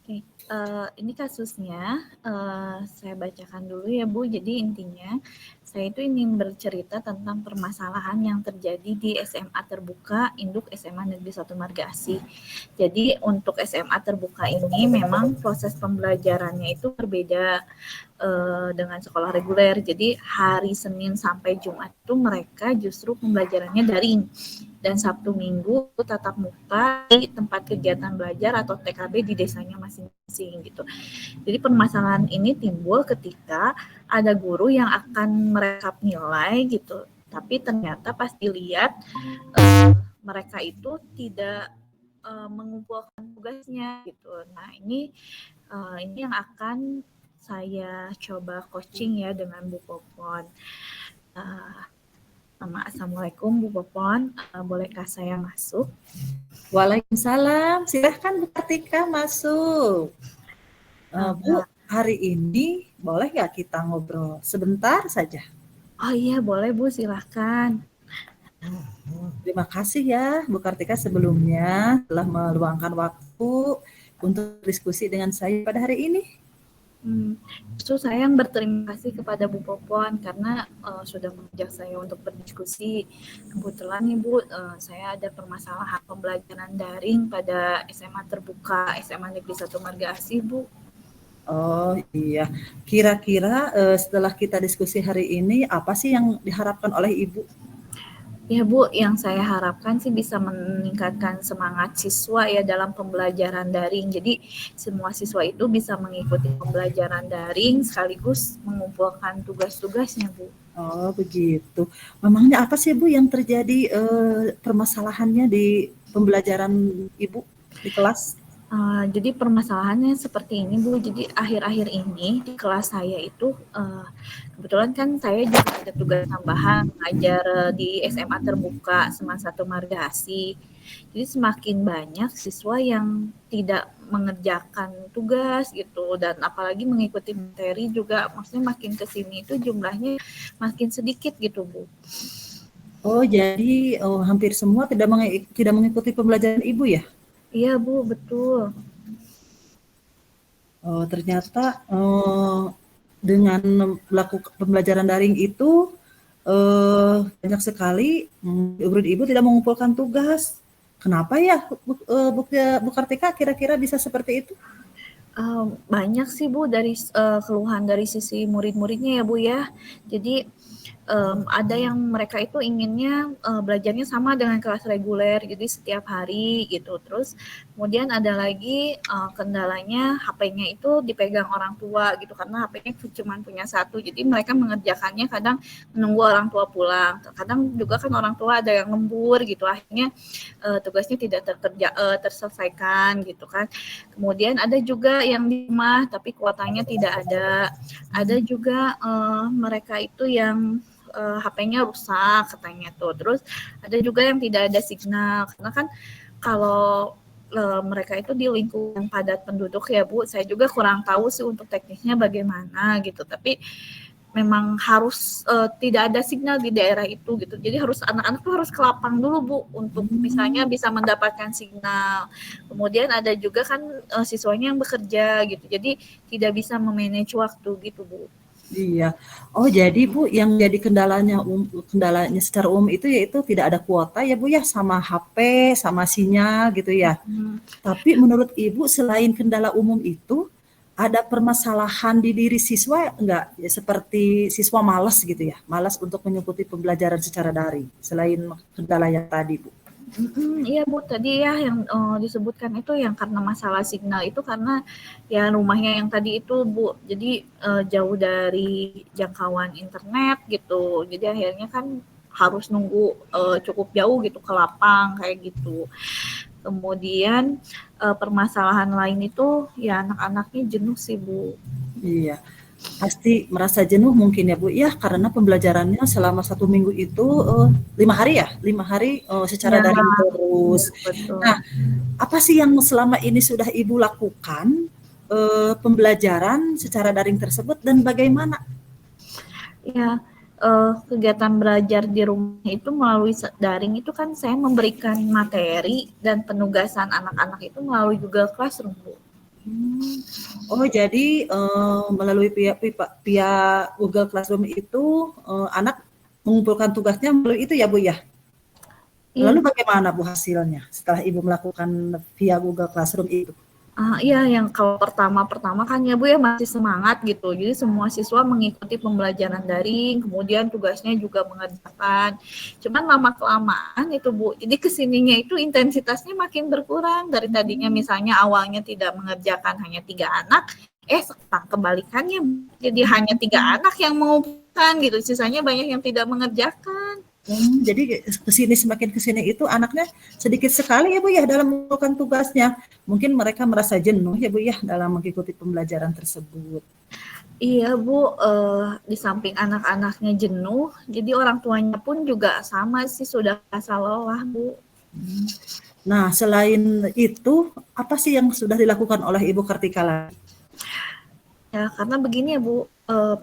Oke, ini kasusnya, saya bacakan dulu ya Bu. Jadi intinya, saya itu ingin bercerita tentang permasalahan yang terjadi di SMA Terbuka Induk SMA Negeri 1 Marga Asih. Jadi untuk SMA Terbuka ini memang proses pembelajarannya itu berbeda dengan sekolah reguler. Jadi hari Senin sampai Jumat itu mereka justru pembelajarannya daring dan Sabtu Minggu tatap muka di tempat kegiatan belajar atau TKB di desanya masing-masing gitu. Jadi permasalahan ini timbul ketika ada guru yang akan merekap nilai gitu, tapi ternyata pas dilihat mereka itu tidak mengumpulkan tugasnya gitu. Nah ini yang akan saya coba coaching ya dengan Bu Popon. Uh, Assalamualaikum Bu Popon, bolehkah saya masuk? Waalaikumsalam, silahkan Bu Kartika masuk. Bu, hari ini boleh nggak kita ngobrol sebentar saja? Oh iya boleh Bu, silahkan. Terima kasih ya Bu Kartika sebelumnya telah meluangkan waktu untuk diskusi dengan saya pada hari ini. Justru saya yang berterima kasih kepada Bu Popon karena sudah mengajak saya untuk berdiskusi. Kebetulan nih Bu, saya ada permasalahan pembelajaran daring pada SMA Terbuka SMA Negeri 1 Marga Asih Bu. Oh iya, kira-kira setelah kita diskusi hari ini, apa sih yang diharapkan oleh Ibu? Ya Bu, yang saya harapkan sih bisa meningkatkan semangat siswa ya dalam pembelajaran daring. Jadi semua siswa itu bisa mengikuti pembelajaran daring sekaligus mengumpulkan tugas-tugasnya Bu. Oh begitu. Memangnya apa sih Bu yang terjadi permasalahannya di pembelajaran Ibu di kelas? Jadi permasalahannya seperti ini Bu, jadi akhir-akhir ini di kelas saya itu kebetulan kan saya juga ada tugas tambahan mengajar di SMA Terbuka Semas 1 Marga Asih. Jadi semakin banyak siswa yang tidak mengerjakan tugas gitu dan apalagi mengikuti materi juga maksudnya makin ke sini itu jumlahnya makin sedikit gitu Bu. Oh jadi hampir semua tidak mengikuti pembelajaran Ibu ya? Iya Bu, betul. Oh ternyata dengan melakukan pembelajaran daring itu banyak sekali murid Ibu tidak mengumpulkan tugas. Kenapa ya Bu Kartika kira-kira bisa seperti itu? Banyak sih Bu dari keluhan dari sisi murid-muridnya ya Bu ya. Jadi ada yang mereka itu inginnya belajarnya sama dengan kelas reguler, jadi setiap hari gitu. Terus kemudian ada lagi kendalanya HP-nya itu dipegang orang tua gitu karena HP-nya cuma punya satu. Jadi mereka mengerjakannya kadang menunggu orang tua pulang. Kadang juga kan orang tua ada yang lembur gitu, akhirnya tugasnya tidak terselesaikan gitu kan. Kemudian ada juga yang di rumah tapi kuotanya tidak ada. Ada juga mereka itu yang HP-nya rusak katanya tuh. Terus ada juga yang tidak ada signal karena kan kalau mereka itu di lingkungan padat penduduk ya Bu. Saya juga kurang tahu sih untuk teknisnya bagaimana gitu. Tapi memang harus tidak ada signal di daerah itu gitu. Jadi harus anak-anak tuh harus ke lapang dulu Bu untuk misalnya bisa mendapatkan signal. Kemudian ada juga kan siswanya yang bekerja gitu. Jadi tidak bisa memanage waktu gitu Bu. Iya. Oh, jadi Bu yang jadi kendalanya secara umum itu yaitu tidak ada kuota ya Bu ya sama HP, sama sinyal gitu ya. Tapi menurut Ibu selain kendala umum itu ada permasalahan di diri siswa enggak? Ya, seperti siswa malas gitu ya, malas untuk mengikuti pembelajaran secara daring selain kendala yang tadi Bu. Iya Bu, tadi ya yang disebutkan itu yang karena masalah signal itu karena ya rumahnya yang tadi itu Bu, jadi jauh dari jangkauan internet gitu. Jadi akhirnya kan harus nunggu cukup jauh gitu ke lapang kayak gitu. Kemudian permasalahan lain itu ya anak-anaknya jenuh sih Bu. Iya. Pasti merasa jenuh mungkin ya Bu ya karena pembelajarannya selama 1 minggu itu 5 hari ya 5 hari secara Ya, daring terus. betul. Nah apa sih yang selama ini sudah Ibu lakukan pembelajaran secara daring tersebut dan bagaimana? Ya, kegiatan belajar di rumah itu melalui daring itu kan saya memberikan materi dan penugasan anak-anak itu melalui Google Classroom Bu. Oh jadi melalui pihak Google Classroom itu anak mengumpulkan tugasnya melalui itu ya Bu ya? Iya. Lalu bagaimana Bu hasilnya setelah Ibu melakukan via Google Classroom itu? Iya, yang kalau pertama-pertama kan ya Bu ya masih semangat gitu. Jadi semua siswa mengikuti pembelajaran daring, kemudian tugasnya juga mengerjakan. Cuman lama-kelamaan itu Bu, jadi kesininya itu intensitasnya makin berkurang. Dari tadinya misalnya awalnya tidak mengerjakan hanya 3 anak, sekarang kebalikannya. Jadi hanya 3 anak yang mengumpulkan gitu, sisanya banyak yang tidak mengerjakan. Jadi semakin kesini itu anaknya sedikit sekali ya Bu ya dalam melakukan tugasnya. Mungkin mereka merasa jenuh ya Bu ya dalam mengikuti pembelajaran tersebut. Iya Bu, di samping anak-anaknya jenuh, jadi orang tuanya pun juga sama sih sudah rasa lelah Bu. Nah selain itu apa sih yang sudah dilakukan oleh Ibu Kartika lagi? Ya karena begini ya Bu,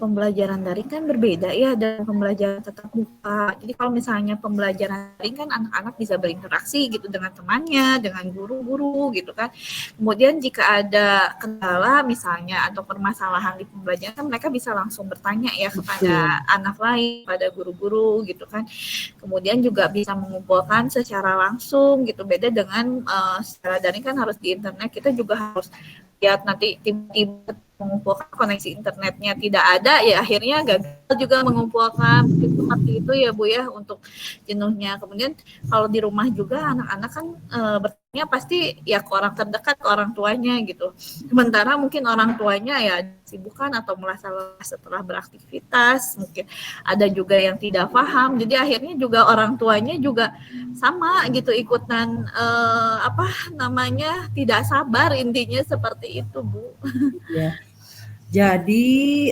pembelajaran daring kan berbeda ya dengan pembelajaran tatap muka. Jadi kalau misalnya pembelajaran daring kan anak-anak bisa berinteraksi gitu dengan temannya, dengan guru-guru gitu kan. Kemudian jika ada kendala misalnya atau permasalahan di pembelajaran kan mereka bisa langsung bertanya ya kepada anak lain, pada guru-guru gitu kan. Kemudian juga bisa mengumpulkan secara langsung gitu. Beda dengan secara daring kan harus di internet, kita juga harus lihat nanti tiba-tiba mengumpulkan koneksi internetnya tidak ada ya akhirnya gagal juga mengumpulkan seperti itu ya Bu ya untuk jenuhnya. Kemudian kalau di rumah juga anak-anak kan bertanya pasti ya ke orang terdekat, ke orang tuanya gitu. Sementara mungkin orang tuanya ya sibukan atau merasa lelah setelah beraktivitas, mungkin ada juga yang tidak paham. Jadi akhirnya juga orang tuanya juga sama gitu ikutan tidak sabar intinya seperti itu Bu. Ya. Jadi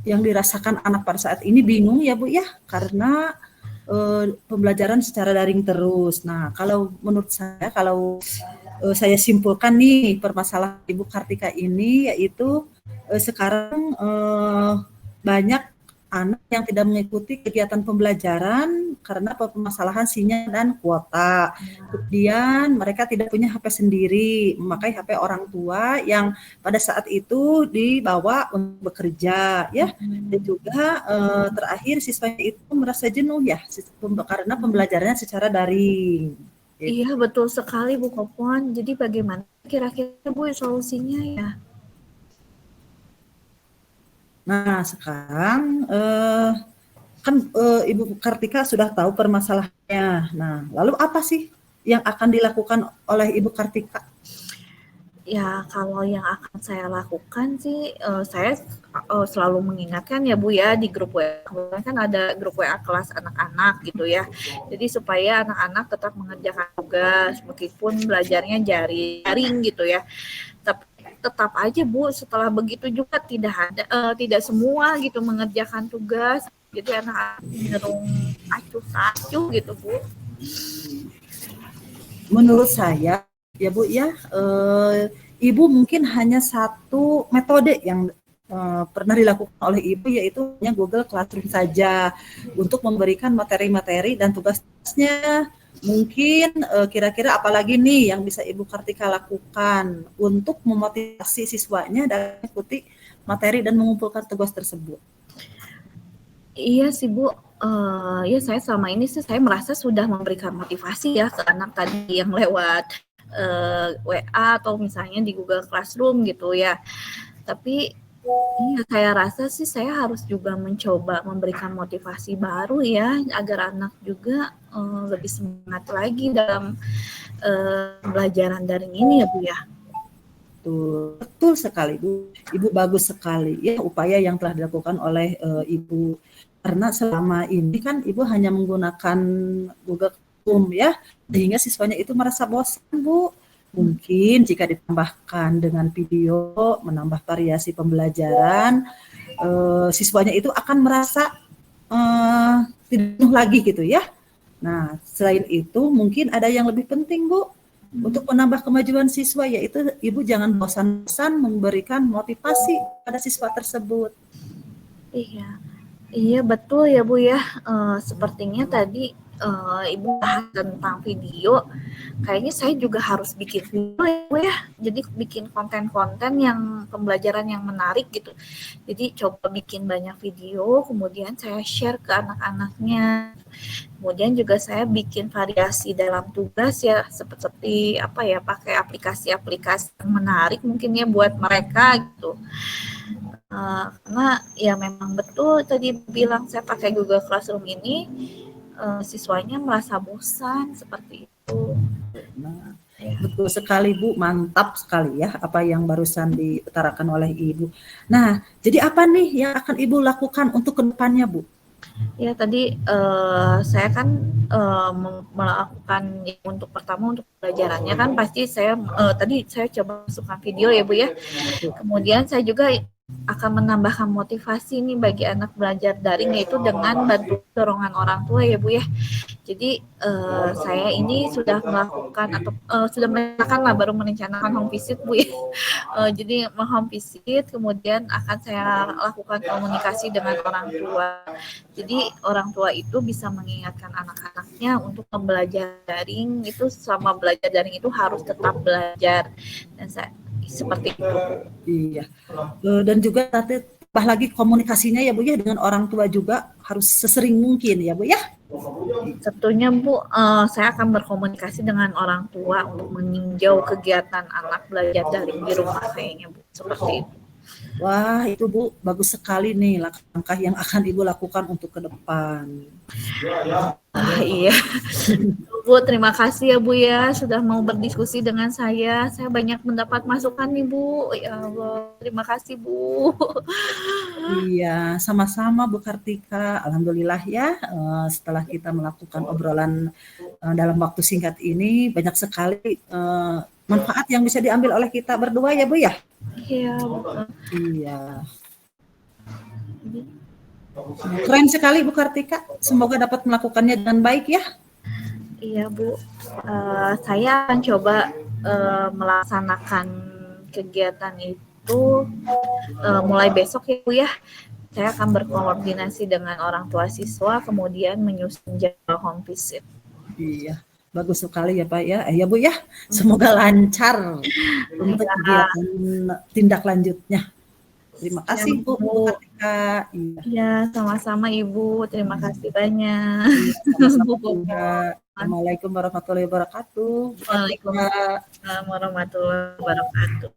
yang dirasakan anak pada saat ini bingung ya Bu ya karena pembelajaran secara daring terus. Nah kalau menurut saya kalau saya simpulkan nih permasalahan Ibu Kartika ini yaitu sekarang banyak anak yang tidak mengikuti kegiatan pembelajaran karena permasalahan sinyal dan kuota. Kemudian mereka tidak punya HP sendiri, memakai HP orang tua yang pada saat itu dibawa untuk bekerja, ya. Dan juga terakhir siswanya itu merasa jenuh ya karena pembelajarannya secara daring. Iya betul sekali Bu Kopon. Jadi bagaimana kira-kira Bu solusinya ya? Nah sekarang kan Ibu Kartika sudah tahu permasalahannya. Nah lalu apa sih yang akan dilakukan oleh Ibu Kartika? Ya kalau yang akan saya lakukan sih, saya selalu mengingatkan ya Bu ya di grup WA, kan ada grup WA kelas anak-anak gitu ya. Jadi supaya anak-anak tetap mengerjakan tugas meskipun belajarnya daring gitu ya. Tapi tetap aja Bu setelah begitu juga tidak semua gitu mengerjakan tugas. Jadi anak-anak cenderung acuh-acuh gitu Bu. Menurut saya ya Bu ya, Ibu mungkin hanya satu metode yang pernah dilakukan oleh Ibu yaitu Google Classroom saja untuk memberikan materi-materi dan tugasnya. Mungkin kira-kira apalagi nih yang bisa Ibu Kartika lakukan untuk memotivasi siswanya dalam mengikuti materi dan mengumpulkan tugas tersebut? Iya sih Bu, ya saya selama ini sih saya merasa sudah memberikan motivasi ya ke anak tadi yang lewat WA atau misalnya di Google Classroom gitu ya. Tapi iya saya rasa sih saya harus juga mencoba memberikan motivasi baru ya agar anak juga lebih semangat lagi dalam pembelajaran daring ini ya Bu ya. Betul sekali Bu. Ibu bagus sekali ya upaya yang telah dilakukan oleh Ibu. Karena selama ini kan Ibu hanya menggunakan Google Classroom ya, sehingga siswanya itu merasa bosan Bu. Mungkin jika ditambahkan dengan video, menambah variasi pembelajaran, siswanya itu akan merasa tidak jenuh lagi gitu ya. Nah, selain itu mungkin ada yang lebih penting Bu, untuk menambah kemajuan siswa yaitu Ibu jangan bosan-bosan memberikan motivasi pada siswa tersebut. Iya. Iya betul ya Bu ya, sepertinya tadi Ibu bahas tentang video, kayaknya saya juga harus bikin video ya Bu ya. Jadi bikin konten-konten yang pembelajaran yang menarik gitu. Jadi coba bikin banyak video, kemudian saya share ke anak-anaknya. Kemudian juga saya bikin variasi dalam tugas ya, seperti apa ya, pakai aplikasi-aplikasi yang menarik mungkin ya buat mereka gitu. Karena ya memang betul tadi bilang saya pakai Google Classroom ini, siswanya merasa bosan seperti itu. Nah, betul sekali Bu, mantap sekali ya apa yang barusan diutarakan oleh Ibu. Nah, jadi apa nih yang akan Ibu lakukan untuk kedepannya Bu? Ya tadi saya kan melakukan untuk pertama untuk pelajarannya kan pasti saya tadi saya coba masukkan video ya Bu ya. Kemudian saya juga akan menambahkan motivasi nih bagi anak belajar daring yaitu dengan bantu dorongan orang tua ya Bu ya. Jadi saya ini sudah melakukan atau sudah merencanakan lah baru merencanakan home visit Bu ya. Jadi home visit kemudian akan saya lakukan komunikasi dengan orang tua. Jadi orang tua itu bisa mengingatkan anak-anaknya untuk belajar daring itu selama belajar daring itu harus tetap belajar dan saya seperti itu. Iya. Dan juga nanti tambah lagi komunikasinya ya Bu ya dengan orang tua juga harus sesering mungkin ya Bu ya. Tentunya Bu, saya akan berkomunikasi dengan orang tua untuk meninjau kegiatan anak belajar daring di rumah kayaknya Bu, seperti itu. Wah, itu Bu, bagus sekali nih langkah yang akan Ibu lakukan untuk ke depan. Iya. Bu, terima kasih ya Bu ya sudah mau berdiskusi dengan saya. Saya banyak mendapat masukan nih Bu. Ya Allah, terima kasih Bu. Iya, sama-sama Bu Kartika. Alhamdulillah ya, setelah kita melakukan obrolan dalam waktu singkat ini, banyak sekali manfaat yang bisa diambil oleh kita berdua ya Bu ya. Iya Bu. Iya. Keren sekali Bu Kartika. Semoga dapat melakukannya dengan baik ya. Iya Bu, saya akan coba melaksanakan kegiatan itu mulai besok ya Bu ya. Saya akan berkoordinasi dengan orang tua siswa, kemudian menyusun jadwal home visit. Iya, bagus sekali ya Pak ya. Ya Bu ya, semoga lancar untuk kegiatan tindak lanjutnya. Terima kasih Bu Kartika. Iya, sama-sama Ibu. Terima kasih banyak. Sama-sama. Assalamualaikum warahmatullahi wabarakatuh. Waalaikumsalam warahmatullahi wabarakatuh.